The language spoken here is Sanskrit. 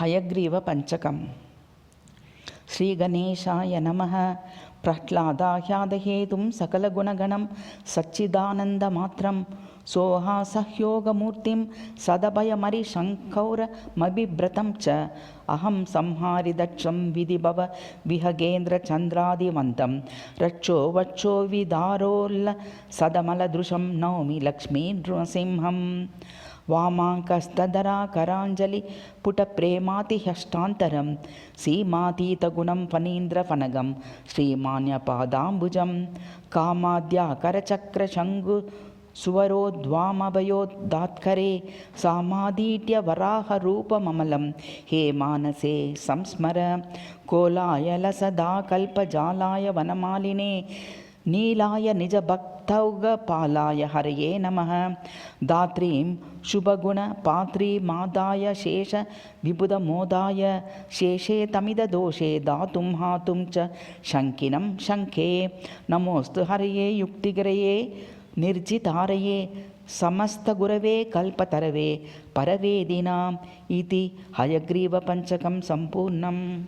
हयग्रीवपञ्चकम्। श्रीगणेशाय नमः। प्रह्लादाह्लादहेतुं सकलगुणगणं सच्चिदानन्दमात्रं सोहासह्योगमूर्तिं सदभयमरिशङ्कौरमभिव्रतं च अहं संहारि दक्षं विधिभव विहगेन्द्रचन्द्रादिवन्तं रक्षो वक्षो विदारोल्ल सदमलदृशं नौमि लक्ष्मीनृसिंहम्। वामाङ्कस्तदरा कराञ्जलि पुटप्रेमातिह्यष्टान्तरं सीमातीतगुणं फणीन्द्रफनगं श्रीमान्यपादाम्बुजं कामाद्याकरचक्रशङ्गु सुवरोद्वामभयोदात्करे सामादीट्यवराहरूपममलं हे मानसे संस्मर। कोलायलसदाकल्पजालाय वनमालिने नीलाय निजभक्तौगपालाय हरये नमः। दात्रीं शुभगुणपात्रीमादाय शेष विबुधमोदाय शेषे तमिददोषे दातुं हातुं च शङ्किनं शङ्खे नमोऽस्तु हरये युक्तिगिरये निर्जितारये समस्तगुरवे कल्पतरवे परवेदिनाम् इति हयग्रीवपञ्चकं सम्पूर्णम्।